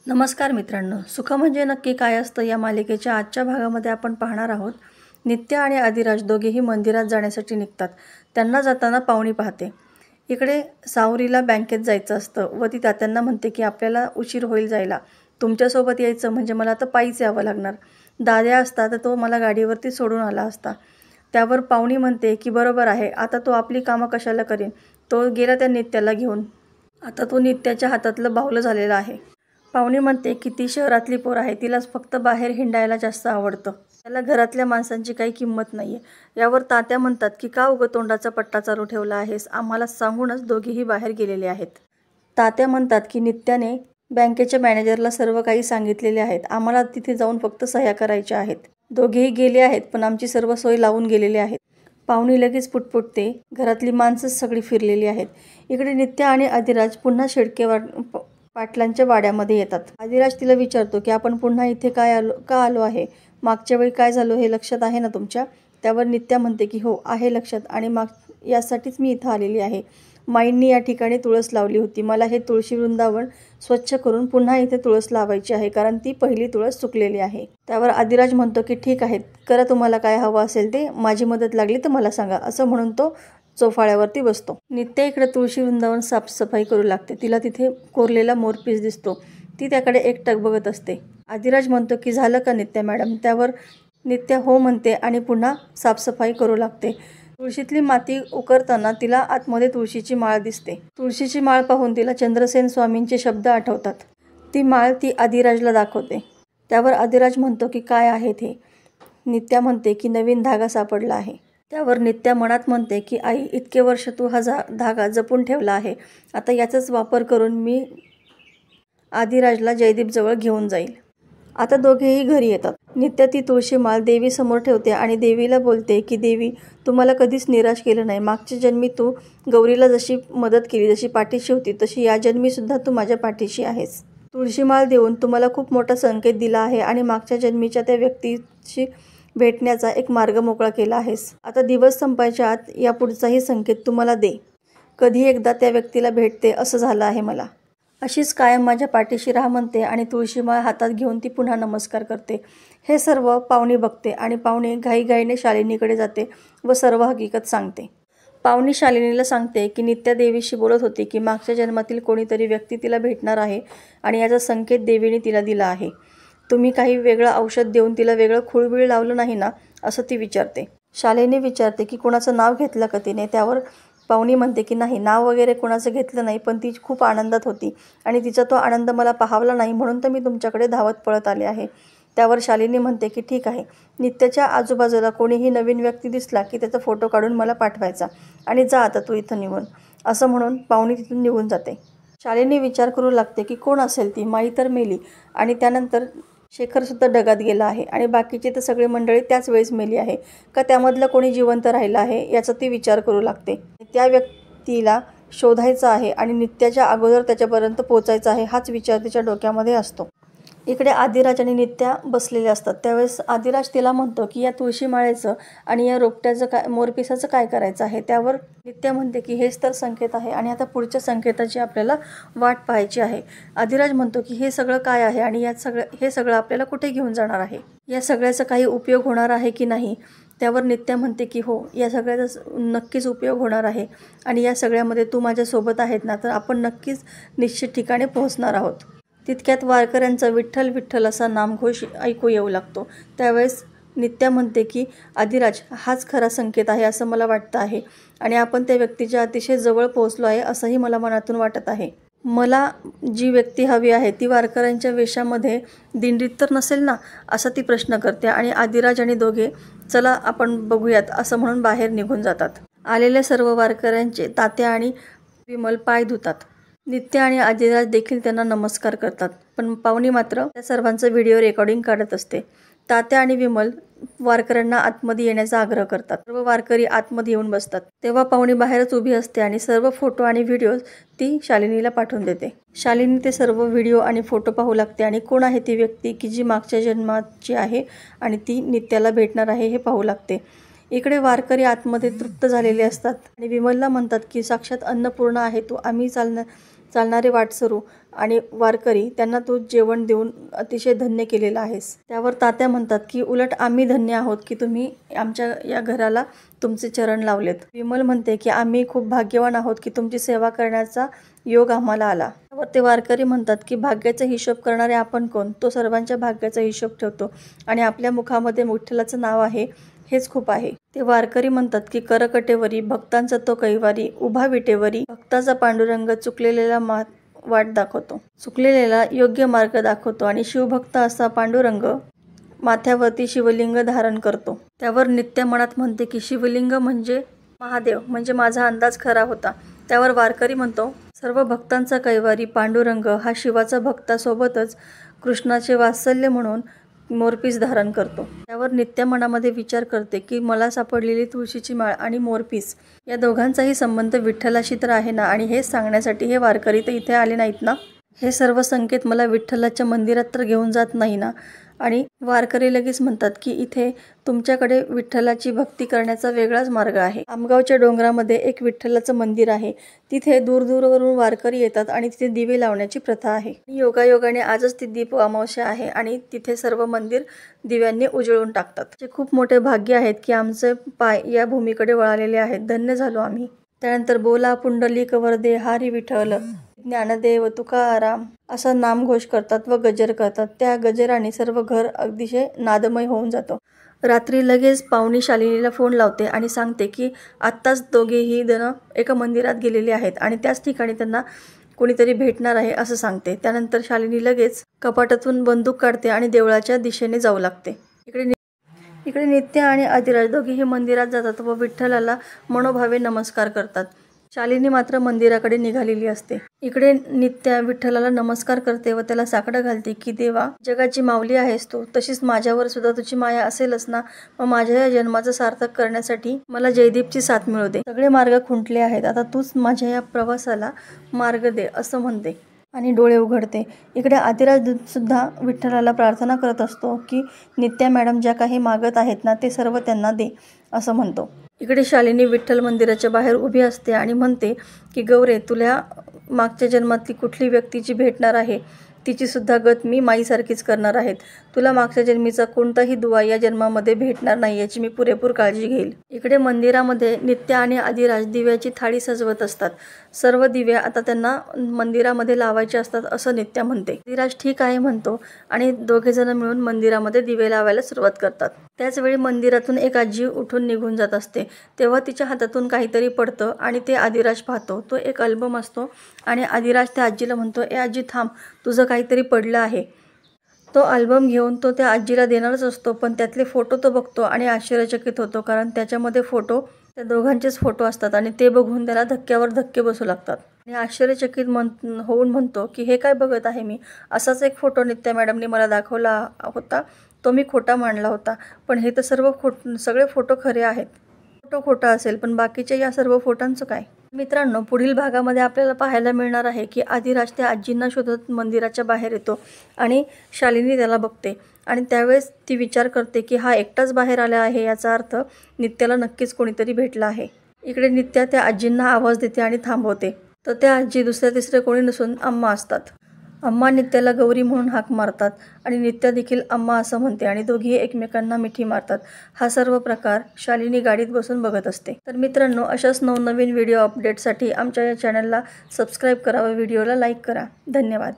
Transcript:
नमस्कार मित्रांनो, सुख म्हणजे नक्की काय असतं या मालिकेच्या आजच्या भागामध्ये आपण पाहणार आहोत. नित्या आणि आदिराज दोघेही मंदिरात जाण्यासाठी निघतात. त्यांना जाताना पाहुणी पाहते. इकडे सावरीला बँकेत जायचं असतं व ती तात्यांना म्हणते की आपल्याला उशीर होईल जायला, तुमच्यासोबत यायचं म्हणजे मला आता पायीच यावं लागणार. दाद्या असता तर तो मला गाडीवरती सोडून आला असता. त्यावर पाहुणी म्हणते की बरोबर आहे, आता तो आपली कामं कशाला करेन, तो गेला त्या नित्याला घेऊन. आता तो नित्याच्या हातातलं बाहुलं झालेलं आहे. पाहुणी म्हणते की ती शहरातली पोर आहे, तिला फक्त बाहेर हिंडायला जास्त आवडतं, त्याला घरातल्या माणसांची काही किंमत नाही आहे. यावर तात्या म्हणतात की का उगं तोंडाचा पट्टा चालू ठेवला आहेस, आम्हाला सांगूनच दोघेही बाहेर गेलेले आहेत. तात्या म्हणतात की नित्याने बँकेच्या मॅनेजरला सर्व काही सांगितलेले आहेत, आम्हाला तिथे जाऊन फक्त सह्या करायच्या आहेत. दोघेही गेले आहेत पण आमची सर्व सोय लावून गेलेले आहेत. पाहुणी लगेच पुटपुटते, घरातली माणसंच सगळी फिरलेली आहेत. इकडे नित्या आणि आदिराज पुन्हा पाटलांच्या वाड्यामध्ये येतात. आदिराज तिला विचारतो की आपण पुन्हा इथे का आलो आहे, मागच्या वेळी काय झालं हे लक्षात आहे ना तुमच्या. त्यावर नित्या म्हणते की हो आहे लक्षात, आणि यासाठीच मी इथं आलेली आहे. माईंनी या ठिकाणी तुळस लावली होती, मला हे तुळशी वृंदावन स्वच्छ करून पुन्हा इथे तुळस लावायची आहे, कारण ती पहिली तुळस चुकलेली आहे. त्यावर आदिराज म्हणतो की ठीक आहे, करा तुम्हाला काय हवं असेल ते, माझी मदत लागली तर मला सांगा, असं म्हणून तो चोफाळ्यावरती बसतो. नित्या इकडे तुळशी वृंदावन साफसफाई करू लागते. तिला तिथे कोरलेला मोरपीस दिसतो, ती त्याकडे एकटक बघत असते. आदिराज म्हणतो की झालं का नित्या मॅडम. त्यावर नित्या हो म्हणते आणि पुन्हा साफसफाई करू लागते. तुळशीतली माती उकरताना तिला आतमध्ये तुळशीची माळ दिसते. तुळशीची माळ पाहून तिला चंद्रसेन स्वामींचे शब्द आठवतात. ती माळ ती आदिराजला दाखवते. त्यावर आदिराज म्हणतो की काय आहे ते. नित्या म्हणते की नवीन धागा सापडला आहे. त्यावर नित्या मनात म्हणते की आई, इतके वर्ष तू हा धागा जपून ठेवला आहे, आता याचाच वापर करून मी आदिराजला जयदीपजवळ घेऊन जाईल. आता दोघेही घरी येतात. नित्या ती तुळशी माळ देवीसमोर ठेवते आणि देवीला बोलते की देवी, तू मला कधीच निराश केलं नाही. मागच्या जन्मी तू गौरीला जशी मदत केली, जशी पाठीशी होती, तशी या जन्मीसुद्धा तू माझ्या पाठीशी आहेस. तुळशी माळ देऊन तू मला खूप मोठा संकेत दिला आहे आणि मागच्या जन्मीच्या त्या व्यक्तीशी भेटण्याचा एक मार्ग मोकळा केला आहेस. आता दिवस संपायच्या आत या पुढचाही संकेत तू मला दे. कधी एकदा त्या व्यक्तीला भेटते असं झालं आहे मला. अशीच कायम माझ्या पाठीशी राहा म्हणते आणि तुळशीमाळ हातात घेऊन ती पुन्हा नमस्कार करते. हे सर्व पाहुणी बघते आणि पाहुणी घाईघाईने शालिनीकडे जाते व सर्व हकीकत सांगते. पाहुणी शालिनीला सांगते की नित्या देवीशी बोलत होती की मागच्या जन्मातील कोणीतरी व्यक्ती तिला भेटणार आहे आणि याचा संकेत देवीने तिला दिला आहे. तुम्ही काही वेगळं औषध देऊन तिला वेगळं खूळबीळ लावलं नाही ना, असं ती विचारते. शालिनी विचारते की कोणाचं नाव घेतलं का तिने. त्यावर पाहुणी म्हणते की नाही, नाव वगैरे कोणाचं घेतलं नाही, पण ती खूप आनंदात होती आणि तिचा तो आनंद मला पाहावला नाही, म्हणून तर मी तुमच्याकडे धावत पळत आले आहे. त्यावर शालिनी म्हणते की ठीक आहे, नित्याच्या आजूबाजूला कोणीही नवीन व्यक्ती दिसला की त्याचा फोटो काढून मला पाठवायचा आणि जा आता तू इथं निघून, असं म्हणून पाहुणी तिथून निघून जाते. शालिनी विचार करू लागते की कोण असेल ती. माई तर मेली आणि त्यानंतर शेखरसुद्धा डगात गेला आहे आणि बाकीची तर सगळी मंडळी त्याच वेळेस मेली आहे का त्यामधलं कोणी जिवंत राहिलं आहे याचा ती विचार करू लागते. त्या व्यक्तीला शोधायचं आहे आणि नित्याच्या अगोदर त्याच्यापर्यंत पोचायचं आहे, हाच विचार तिच्या डोक्यामध्ये असतो. इकडे आदिराज आणि नित्या बसलेले असतात. त्यावेळेस आदिराज तिला म्हणतो की या तुळशी माळेचं आणि या रोपट्याचं काय, मोरपिसाचं काय करायचं आहे. त्यावर नित्या म्हणते की हेच तर संकेत आहे आणि आता पुढच्या संकेताची आपल्याला वाट पाहायची आहे. आदिराज म्हणतो की हे सगळं काय आहे आणि हे सगळं आपल्याला कुठे घेऊन जाणार आहे, या सगळ्याचा काही उपयोग होणार आहे की नाही. त्यावर नित्या म्हणते की हो, या सगळ्याचा नक्कीच उपयोग होणार आहे आणि या सगळ्यामध्ये तू माझ्यासोबत आहेत ना, तर आपण नक्कीच निश्चित ठिकाणी पोहोचणार आहोत. तितक्यात वारकऱ्यांचा विठ्ठल विठ्ठल असा नामघोष ऐकू येऊ लागतो. त्यावेळेस नित्या म्हणते की आदिराज, हाच खरा संकेत आहे असं मला वाटतं आहे आणि आपण त्या व्यक्तीच्या अतिशय जवळ पोहोचलो आहे असंही मला मनातून वाटत आहे. मला जी व्यक्ती हवी आहे ती वारकऱ्यांच्या वेशामध्ये दिंडीत तर नसेल ना, असा ती प्रश्न करते आणि आदिराज आणि दोघे चला आपण बघूयात असं म्हणून बाहेर निघून जातात. आलेल्या सर्व वारकऱ्यांचे तात्या आणि विमल पाय धुतात. नित्या आणि आदिराज देखील त्यांना नमस्कार करतात, पण पाहुणी मात्र त्या सर्वांचं व्हिडिओ रेकॉर्डिंग काढत असते. तात्या आणि विमल वारकऱ्यांना आतमध्ये येण्याचा आग्रह करतात. सर्व वारकरी आतमध्ये येऊन बसतात. तेव्हा पाहुणी बाहेरच उभी असते आणि सर्व फोटो आणि व्हिडिओ ती शालिनीला पाठवून देते. शालिनी ते सर्व व्हिडिओ आणि फोटो पाहू लागते आणि कोण आहे ती व्यक्ती की जी मागच्या जन्माची आहे आणि ती नित्याला भेटणार आहे हे पाहू लागते. इकडे वारकरी आतमध्ये तृप्त झालेले असतात आणि विमलला म्हणतात की साक्षात अन्नपूर्णा आहे तू, आम्ही चालणारे वाटसरू, आणि वारकरी त्यांना तू जेवण देऊन अतिशय धन्य केलेलं आहेस. त्यावर तात्या म्हणतात की उलट आम्ही धन्य आहोत की तुम्ही आमच्या या घराला तुमचे चरण लावलेत. विमल म्हणते की आम्ही खूप भाग्यवान आहोत की तुमची सेवा करण्याचा योग आम्हाला आला. त्यावर ते वारकरी म्हणतात की भाग्याचा हिशोब करणारे आपण कोण? तो सर्वांच्या भाग्याचा हिशोब ठेवतो आणि आपल्या मुखामध्ये विठ्ठलाचं नाव आहे हेच खूप आहे. ते वारकरी म्हणतात की करकटेवरी भक्तांचा तो कैवारी, उभा विटेवरी भक्ताचा पांडुरंग चुकलेला वाट दाखवतो, चुकलेला योग्य मार्ग दाखवतो आणि शिवभक्त असा पांडुरंग माथ्यावरती शिवलिंग धारण करतो. त्यावर नित्या मनात म्हणते की शिवलिंग म्हणजे महादेव, म्हणजे माझा अंदाज खरा होता. त्यावर वारकरी म्हणतो सर्व भक्तांचा कैवारी पांडुरंग हा शिवाचा भक्तासोबतच कृष्णाचे वात्सल्य म्हणून मोरपीस धारण करतो. त्यावर नित्या मनामध्ये विचार करते की मला सापडलेली तुळशीची माळ आणि मोरपीस या दोघांचाही संबंध विठ्ठलाशी तर आहे ना, आणि हेच सांगण्यासाठी हे वारकरी तर इथे आले नाहीत ना. हे सर्व संकेत मला विठ्ठलाच्या मंदिरात तर घेऊन जात नाही ना. आणि वारकरी लगेच म्हणतात की इथे तुमच्याकडे विठ्ठलाची भक्ती करण्याचा वेगळाच मार्ग आहे. आमगावच्या डोंगरामध्ये एक विठ्ठलाचं मंदिर आहे. तिथे दूरदूरवरून वारकरी येतात आणि तिथे दिवे लावण्याची प्रथा आहे. योगायोगाने आजच ती दीप अमावस्या आहे आणि तिथे सर्व मंदिर दिव्यांनी उजळून टाकतात. ते खूप मोठे भाग्य आहेत की आमचे पाय या भूमीकडे वळालेले आहेत. धन्य झालो आम्ही. त्यानंतर बोला पुंडलिक वरदे हरी विठ्ठल, ज्ञानदेव तुकाराम असा नामघोष करतात व गजर करतात. त्या गजराने सर्व घर अतिशय नादमय होऊन जातो. रात्री लगेच पाहुणी शालिनीला फोन लावते आणि सांगते की आत्ताच दोघेही जण एका मंदिरात गेलेले आहेत आणि त्याच ठिकाणी त्यांना कोणीतरी भेटणार आहे असं सांगते. त्यानंतर शालिनी लगेच कपाटातून बंदूक काढते आणि देवळाच्या दिशेने जाऊ लागते. इकडे नित्या आणि आदिराज दोघेही मंदिरात जातात व विठ्ठलाला मनोभावे नमस्कार करतात. शालिनी मात्र मंदिराकडे निघालेली असते. इकडे नित्या विठ्ठलाला नमस्कार करते व त्याला साकडं घालते की देवा, जगाची माऊली आहेस तू, तशीच माझ्यावर सुद्धा तुझी माया असेलच ना. मग माझ्या या जन्माचं सार्थक करण्यासाठी मला जयदीपची साथ मिळू दे. सगळे मार्ग खुंटले आहेत, आता तूच माझ्या या प्रवासाला मार्ग दे असं म्हणते आणि डोळे उघडते. इकडे आदिराज सुद्धा विठ्ठलाला प्रार्थना करत असतो की नित्या मॅडम ज्या काही मागत आहेत ना ते सर्व त्यांना दे असं म्हणतो. इकडे शालिनी विठ्ठल मंदिराच्या बाहेर उभी असते आणि म्हणते की गौरे, तुला मागच्या जन्मातली कुठली व्यक्तीची भेटणार आहे तिची सुद्धा गत मी माईसारखीच करणार आहेत. तुला मागच्या जन्मीचा कोणताही दुवा या जन्मामध्ये भेटणार नाही याची मी पुरेपूर काळजी घेईल. इकडे मंदिरामध्ये नित्या आणि आदिराज दिव्याची थाळी सजवत असतात. सर्व दिवे आता त्यांना मंदिरामध्ये लावायचे असतात असं नित्या म्हणते. आदिराज ठीक आहे म्हणतो आणि दोघे जण मिळून मंदिरामध्ये दिवे लावायला सुरुवात करतात. त्याचवेळी मंदिरातून एक आजी उठून निघून जात असते. तेव्हा तिच्या हातातून काहीतरी पडतं आणि ते आदिराज पाहतो. तो एक अल्बम असतो आणि आदिराज त्या आजीला म्हणतो, ए आजी थांब, तुझं काहीतरी पडलं आहे. तो अल्बम घेऊन तो त्या आजीला देणारच असतो, पण त्यातले फोटो तो बघतो आणि आश्चर्यचकित होतो, कारण त्याच्यामध्ये फोटो त्या दोघांचेच फोटो असतात आणि ते बघून त्याला धक्क्यावर धक्के बसू लागतात. आणि आश्चर्यचकित होऊन म्हणतो की हे काय बघत आहे मी, असाच एक फोटो नित्या मॅडमने मला दाखवला होता, तो मी खोटा मांडला होता, पण हे तर सगळे फोटो खरे आहेत. फोटो खोटा असेल पण बाकीच्या या सर्व फोटोंचं काय? मित्रांनो, पुढील भागामध्ये आपल्याला पाहायला मिळणार आहे की आदिराज त्या आजींना शोधत मंदिराच्या बाहेर येतो आणि शालिनी त्याला बघते आणि त्यावेळेस ती विचार करते की हा एकटाच बाहेर आला आहे, याचा अर्थ नित्याला नक्कीच कोणीतरी भेटला आहे. इकडे नित्या त्या आजींना आवाज देते आणि थांबवते, तर त्या आजी दुसऱ्या तिसऱ्या कोणी नसून अम्मा असतात. अम्मा नित्याला गौरी म्हणून हाक मारतात आणि नित्या देखील अम्मा असं म्हणते आणि दोघी एकमेकांना मिठी मारतात. हा सर्व प्रकार शालिनी गाडीत बसून बघत असते. तर मित्रांनो, अशाच नवनवीन व्हिडिओ अपडेटसाठी आमच्या या चॅनलला सबस्क्राईब करा व व्हिडिओला लाईक करा. धन्यवाद.